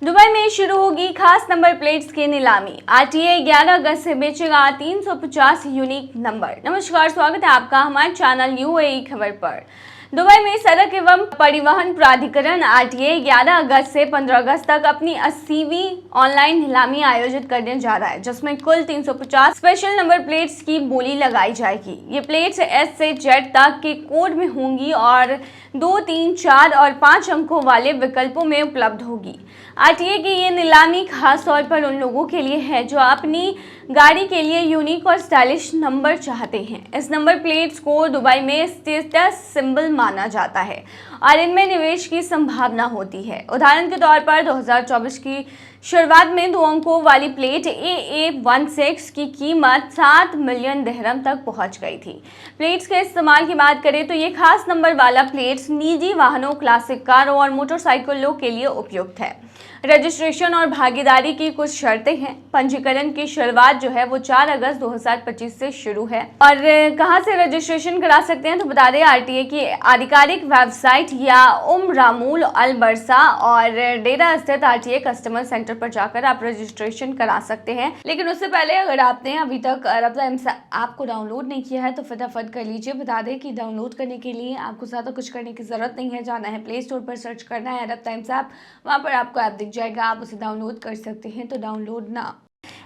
Dubai में शुरू होगी खास नंबर प्लेट्स की नीलामी। आरटीए 11 अगस्त से बेचेगा 350 यूनिक नंबर। नमस्कार, स्वागत है आपका हमारे चैनल यूएई खबर पर। दुबई में सड़क एवं परिवहन प्राधिकरण आरटीए 11 अगस्त से 15 अगस्त तक अपनी 80वीं ऑनलाइन नीलामी आयोजित करने जा रहा है, जिसमें कुल 350 स्पेशल नंबर प्लेट्स की बोली लगाई जाएगी। ये प्लेट्स एस से जेड तक के कोड में होंगी और 2, 3, 4 और 5 अंकों वाले विकल्पों में उपलब्ध होगी। आरटीए की ये नीलामी खास तौर पर उन लोगों के लिए है जो अपनी गाड़ी के लिए यूनिक और स्टाइलिश नंबर चाहते हैं। इस नंबर प्लेट्स को दुबई में स्टेटस सिंबल माना जाता है और इनमें निवेश की संभावना होती है। उदाहरण के तौर पर 2024 की शुरुआत में 2 अंकों वाली प्लेट AA16 की कीमत 7 मिलियन दिरहम तक पहुंच गई थी। प्लेट्स के इस्तेमाल की बात करें तो ये खास नंबर वाला प्लेट्स निजी वाहनों, क्लासिक कारों और मोटरसाइकिलों के लिए उपयुक्त है। रजिस्ट्रेशन और भागीदारी की कुछ शर्तें हैं। पंजीकरण की शुरुआत जो है वो 4 अगस्त 2025 से शुरू है। और कहां से रजिस्ट्रेशन करा सकते हैं तो बता दें, आरटीए की आधिकारिक वेबसाइट या रामूल अल बरसा और डेरा स्थित आरटीए कस्टमर सेंटर पर जाकर आप रजिस्ट्रेशन करा सकते हैं। लेकिन उससे पहले अगर आपने अभी तक अरब टाइम्स ऐप को डाउनलोड नहीं किया है तो फटाफट कर लीजिए। बता दें कि डाउनलोड करने के लिए आपको ज़्यादा कुछ करने की जरूरत नहीं है। जाना है प्ले स्टोर पर, सर्च करना है अरब टाइम्स ऐप, वहाँ पर आपको ऐप दिख जाएगा, आप उसे डाउनलोड कर सकते हैं। तो डाउनलोड ना।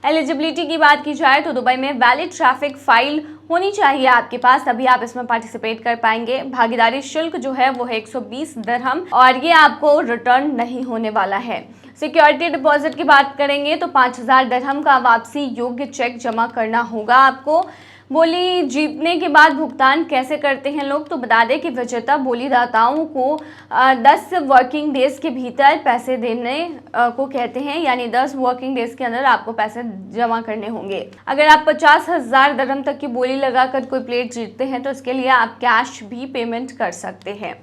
एलिजिबिलिटी की बात की जाए तो दुबई में वैलिड ट्रैफिक फाइल होनी चाहिए आपके पास, तभी आप इसमें पार्टिसिपेट कर पाएंगे। भागीदारी शुल्क जो है वो है 120 दिरहम और ये आपको रिटर्न नहीं होने वाला है। सिक्योरिटी डिपॉजिट की बात करेंगे तो 5000 दिरहम का वापसी योग्य चेक जमा करना होगा आपको। बोली जीतने के बाद भुगतान कैसे करते हैं लोग, तो बता दें कि विजेता बोलीदाताओं को 10 वर्किंग डेज के भीतर पैसे देने को कहते हैं, यानी 10 वर्किंग डेज के अंदर आपको पैसे जमा करने होंगे। अगर आप 50,000 दिरहम तक की बोली लगाकर कोई प्लेट जीतते हैं तो इसके लिए आप कैश भी पेमेंट कर सकते हैं।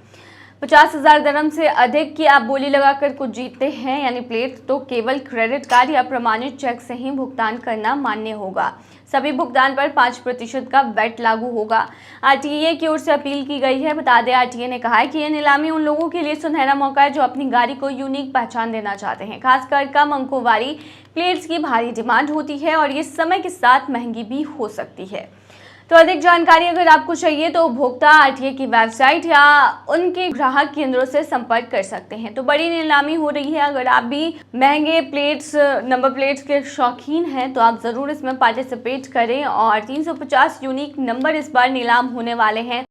50,000 दिरहम से अधिक की आप बोली लगाकर कुछ जीतते हैं यानी प्लेट, तो केवल क्रेडिट कार्ड या प्रमाणित चेक से ही भुगतान करना मान्य होगा। सभी भुगतान पर 5% का वैट लागू होगा। आरटीए की ओर से अपील की गई है। बता दें, आरटीए ने कहा है कि यह नीलामी उन लोगों के लिए सुनहरा मौका है जो अपनी गाड़ी को यूनिक पहचान देना चाहते हैं। खासकर कम अंकों वाली प्लेट्स की भारी डिमांड होती है और ये समय के साथ महंगी भी हो सकती है। तो अधिक जानकारी अगर आपको चाहिए तो उपभोक्ता आरटीए की वेबसाइट या उनके ग्राहक केंद्रों से संपर्क कर सकते हैं। तो बड़ी नीलामी हो रही है। अगर आप भी महंगे प्लेट्स, नंबर प्लेट्स के शौकीन हैं तो आप ज़रूर इसमें पार्टिसिपेट करें और 350 यूनिक नंबर इस बार नीलाम होने वाले हैं।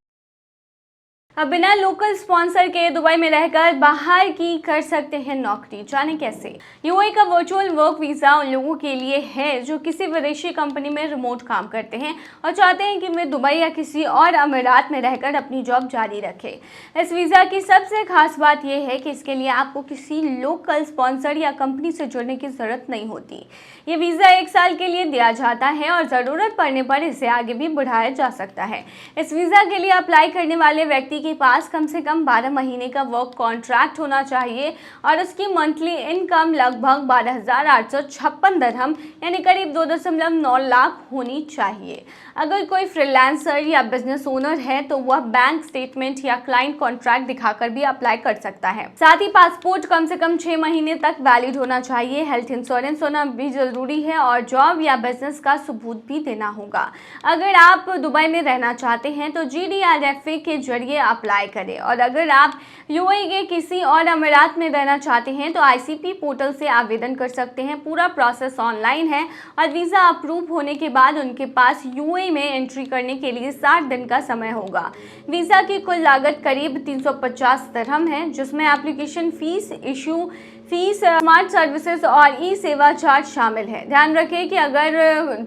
अब बिना लोकल स्पॉन्सर के दुबई में रहकर बाहर की कर सकते हैं नौकरी। जाने कैसे। यूएई का वर्चुअल वर्क वीज़ा उन लोगों के लिए है जो किसी विदेशी कंपनी में रिमोट काम करते हैं और चाहते हैं कि वे दुबई या किसी और अमीरात में रहकर अपनी जॉब जारी रखें। इस वीज़ा की सबसे खास बात यह है कि इसके लिए आपको किसी लोकल स्पॉन्सर या कंपनी से जुड़ने की ज़रूरत नहीं होती। ये वीज़ा 1 साल के लिए दिया जाता है और ज़रूरत पड़ने पर इसे आगे भी बढ़ाया जा सकता है। इस वीज़ा के लिए अप्लाई करने वाले व्यक्ति के पास कम से कम 12 महीने का वर्क कॉन्ट्रैक्ट होना चाहिए और उसकी मंथली इनकम लगभग 12,856 दिरहम यानी करीब 2.9 लाख होनी चाहिए। अगर कोई फ्रीलांसर या बिजनेस ओनर है तो वह बैंक स्टेटमेंट या क्लाइंट कॉन्ट्रैक्ट दिखाकर भी अप्लाई कर सकता है। साथ ही पासपोर्ट कम से कम 6 महीने तक वैलिड होना चाहिए। हेल्थ इंश्योरेंस होना भी जरूरी है और जॉब या बिजनेस का सबूत भी देना होगा। अगर आप दुबई में रहना चाहते हैं तो GDRFA के जरिए अप्लाई करें और अगर आप यूएई के किसी और अमीरात में रहना चाहते हैं तो ICP पोर्टल से आवेदन कर सकते हैं। पूरा प्रोसेस ऑनलाइन है और वीज़ा अप्रूव होने के बाद उनके पास यूएई में एंट्री करने के लिए 60 दिन का समय होगा। वीज़ा की कुल लागत करीब 350 दिरहम है, जिसमें application fees, issue fees, smart services और ई सेवा चार्ज शामिल है। ध्यान रखें कि अगर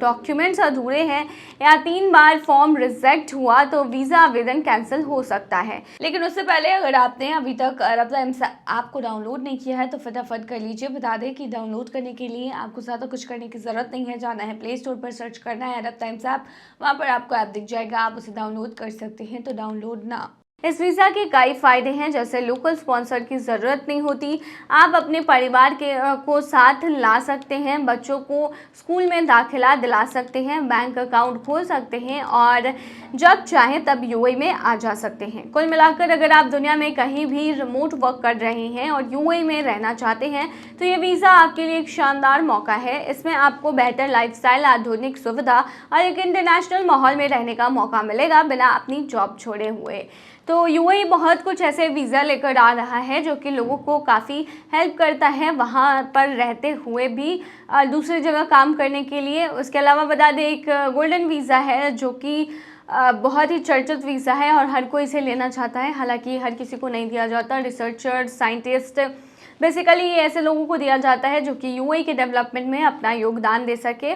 डॉक्यूमेंट्स अधूरे हैं या 3 बार फॉर्म रिजेक्ट हुआ तो वीज़ा आवेदन कैंसिल हो सकता है। लेकिन उससे पहले अगर आपने अभी तक अरब टाइम्स ऐप को डाउनलोड नहीं किया है तो फटाफट कर लीजिए। बता दें कि डाउनलोड करने के लिए आपको ज़्यादा कुछ करने की ज़रूरत नहीं है। जाना है प्ले स्टोर पर, सर्च करना है अरब टाइम्स ऐप, वहाँ पर आपको ऐप दिख जाएगा, आप उसे डाउनलोड कर सकते हैं। तो डाउनलोड ना। इस वीज़ा के कई फ़ायदे हैं, जैसे लोकल स्पॉन्सर की ज़रूरत नहीं होती, आप अपने परिवार को साथ ला सकते हैं, बच्चों को स्कूल में दाखिला दिला सकते हैं, बैंक अकाउंट खोल सकते हैं और जब चाहें तब यूएई में आ जा सकते हैं। कुल मिलाकर अगर आप दुनिया में कहीं भी रिमोट वर्क कर रहे हैं और यूएई में रहना चाहते हैं तो ये वीज़ा आपके लिए एक शानदार मौका है। इसमें आपको बेहतर लाइफस्टाइल, आधुनिक सुविधा और एक इंटरनेशनल माहौल में रहने का मौका मिलेगा बिना अपनी जॉब छोड़े हुए। तो यूएई बहुत कुछ ऐसे वीज़ा लेकर आ रहा है जो कि लोगों को काफ़ी हेल्प करता है वहाँ पर रहते हुए भी दूसरी जगह काम करने के लिए। उसके अलावा बता दें, एक गोल्डन वीज़ा है जो कि बहुत ही चर्चित वीज़ा है और हर कोई इसे लेना चाहता है, हालांकि हर किसी को नहीं दिया जाता। रिसर्चर, साइंटिस्ट, बेसिकली ये ऐसे लोगों को दिया जाता है जो कि यूएई के डेवलपमेंट में अपना योगदान दे सके।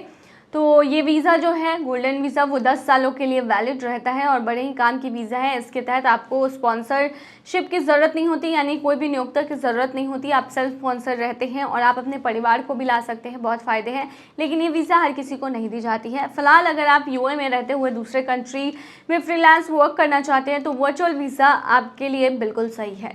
तो ये वीज़ा जो है गोल्डन वीज़ा वो 10 सालों के लिए वैलिड रहता है और बड़े ही काम की वीज़ा है। इसके तहत आपको स्पॉन्सरशिप की ज़रूरत नहीं होती, यानी कोई भी नियोक्ता की ज़रूरत नहीं होती। आप सेल्फ स्पॉन्सर रहते हैं और आप अपने परिवार को भी ला सकते हैं, बहुत फ़ायदे हैं। लेकिन ये वीज़ा हर किसी को नहीं दी जाती है। फ़िलहाल अगर आप यूएई में रहते हुए दूसरे कंट्री में फ्रीलांस वर्क करना चाहते हैं तो वर्चुअल वीज़ा आपके लिए बिल्कुल सही है।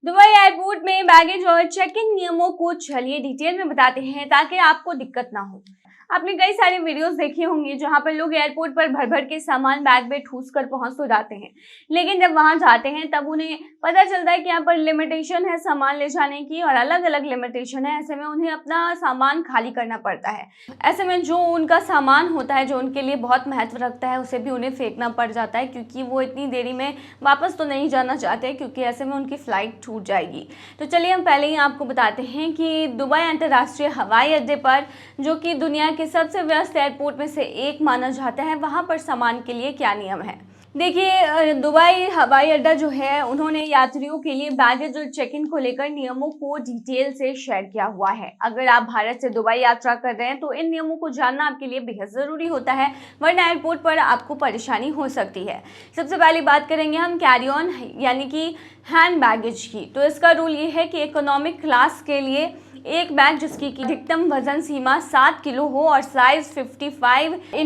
दुबई एयरपोर्ट में बैगेज और चेक इन नियमों को चलिए डिटेल में बताते हैं ताकि आपको दिक्कत ना हो। आपने कई सारे वीडियोस देखे होंगे जहां पर लोग एयरपोर्ट पर भर भर के सामान बैग में ठूस कर पहुंच तो जाते हैं, लेकिन जब वहां जाते हैं तब उन्हें पता चलता है कि यहाँ पर लिमिटेशन है सामान ले जाने की और अलग अलग लिमिटेशन है। ऐसे में उन्हें अपना सामान खाली करना पड़ता है। ऐसे में जो उनका सामान होता है जो उनके लिए बहुत महत्व रखता है उसे भी उन्हें फेंकना पड़ जाता है, क्योंकि वो इतनी देरी में वापस तो नहीं जाना चाहते, क्योंकि ऐसे में उनकी फ़्लाइट छूट जाएगी। तो चलिए हम पहले ही आपको बताते हैं कि दुबई अंतर्राष्ट्रीय हवाई अड्डे पर, जो कि दुनिया के सबसे व्यस्त एयरपोर्ट में से एक माना जाता है, वहां पर सामान के लिए क्या नियम है। देखिए, दुबई हवाई अड्डा जो है उन्होंने यात्रियों के लिए बैगेज और चेक इन को लेकर नियमों को डिटेल से शेयर किया हुआ है। अगर आप भारत से दुबई यात्रा कर रहे हैं तो इन नियमों को जानना आपके लिए बेहद ज़रूरी होता है, वरना एयरपोर्ट पर आपको परेशानी हो सकती है। सबसे पहले बात करेंगे हम कैरी ऑन यानी कि हैंड बैगेज की। तो इसका रूल ये है कि इकोनॉमिक क्लास के लिए एक बैग जिसकी अधिकतम वजन सीमा 7 किलो हो और साइज 55 ×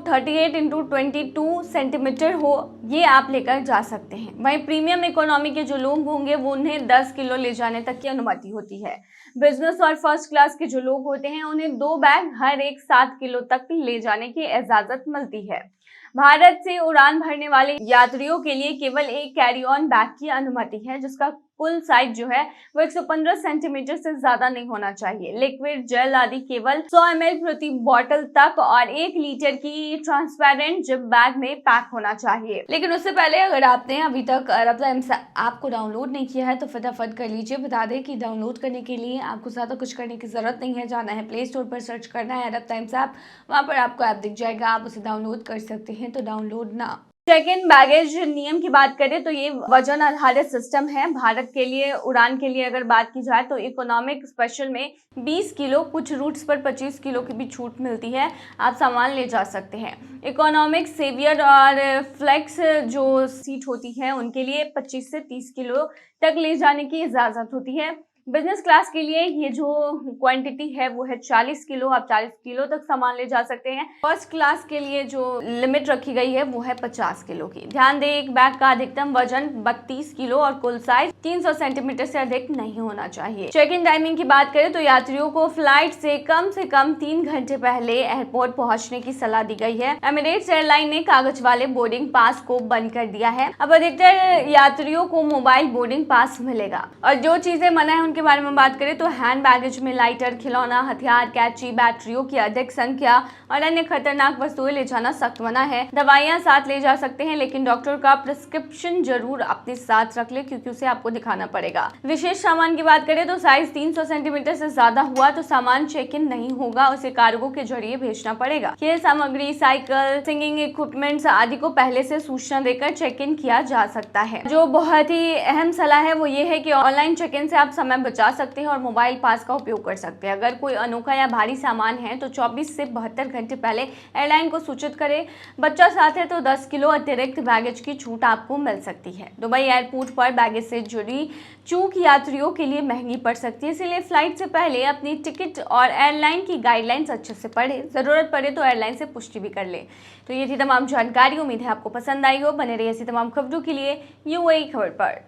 38 × 22 सेंटीमीटर हो, ये आप लेकर जा सकते हैं। वहीं प्रीमियम इकोनॉमी के जो लोग होंगे वो उन्हें 10 किलो ले जाने तक की अनुमति होती है। बिजनेस और फर्स्ट क्लास के जो लोग होते हैं उन्हें 2 बैग हर एक 7 किलो तक ले जाने की इजाजत मिलती है। भारत से उड़ान भरने वाले यात्रियों के लिए केवल एक कैरी ऑन बैग की अनुमति है, जिसका कुल साइज जो है वो 115 सेंटीमीटर से ज्यादा नहीं होना चाहिए। लिक्विड, जेल आदि केवल 100 ml प्रति बॉटल तक और 1 लीटर की ट्रांसपेरेंट जिप बैग में पैक होना चाहिए। लेकिन उससे पहले अगर आपने अभी तक अरब टाइम्स ऐप को डाउनलोड नहीं किया है तो फटाफट कर लीजिए। बता दें कि डाउनलोड करने के लिए आपको ज्यादा कुछ करने की जरूरत नहीं है। जाना है प्ले स्टोर पर, सर्च करना है अरब टाइम्स ऐप, वहां पर आपको ऐप दिख जाएगा, आप उसे डाउनलोड कर सकते हैं। तो डाउनलोड ना। चेक इन बैगेज नियम की बात करें तो ये वजन आधारित सिस्टम है। भारत के लिए उड़ान के लिए अगर बात की जाए तो इकोनॉमिक स्पेशल में 20 किलो, कुछ रूट्स पर 25 किलो की भी छूट मिलती है, आप सामान ले जा सकते हैं। इकोनॉमिक, सेवियर और फ्लेक्स जो सीट होती है उनके लिए 25 से 30 किलो तक ले जाने की इजाज़त होती है। बिजनेस क्लास के लिए ये जो क्वांटिटी है वो है 40 किलो, आप 40 किलो तक सामान ले जा सकते हैं। फर्स्ट क्लास के लिए जो लिमिट रखी गई है वो है 50 किलो की। ध्यान दें, एक बैग का अधिकतम वजन 32 किलो और कुल साइज 300 सेंटीमीटर से अधिक नहीं होना चाहिए। चेक इन टाइमिंग की बात करें तो यात्रियों को फ्लाइट से कम 3 घंटे पहले एयरपोर्ट पहुंचने की सलाह दी गई है। एमिरेट्स एयरलाइन ने कागज वाले बोर्डिंग पास को बंद कर दिया है। अब अधिकतर यात्रियों को मोबाइल बोर्डिंग पास मिलेगा। और जो चीजें मना है के बारे में बात करें तो हैंड बैगेज में लाइटर, खिलौना, हथियार, कैची, बैटरियों की अधिक संख्या और अन्य खतरनाक वस्तुएं ले जाना सख्त मना है। दवाइयां साथ ले जा सकते हैं, लेकिन डॉक्टर का प्रिस्क्रिप्शन जरूर अपने साथ रख ले, क्योंकि उसे आपको दिखाना पड़ेगा। विशेष सामान की बात करें तो साइज 300 सेंटीमीटर से ज्यादा हुआ तो सामान चेक इन नहीं होगा, उसे कार्गो के जरिए भेजना पड़ेगा। खेल सामग्री, साइकिल, सिंगिंग इक्विपमेंट्स आदि को पहले से सूचना देकर चेक इन किया जा सकता है। जो बहुत ही अहम सलाह है वो ये है कि ऑनलाइन चेक इन से आप समय बचा सकते हैं और मोबाइल पास का उपयोग कर सकते हैं। अगर कोई अनोखा या भारी सामान है तो 24 से 72 घंटे पहले एयरलाइन को सूचित करें। बच्चा साथ है तो 10 किलो अतिरिक्त बैगेज की छूट आपको मिल सकती है। दुबई एयरपोर्ट पर बैगेज से जुड़ी चूक यात्रियों के लिए महंगी पड़ सकती है, इसलिए फ्लाइट से पहले अपनी टिकट और एयरलाइन की गाइडलाइंस अच्छे से पढ़ें। जरूरत पड़े तो एयरलाइन से पुष्टि भी कर ले। तो ये थी तमाम जानकारी। उम्मीद है आपको पसंद आई हो। बने रहिए ऐसी तमाम खबरों के लिए यूएई खबर पर।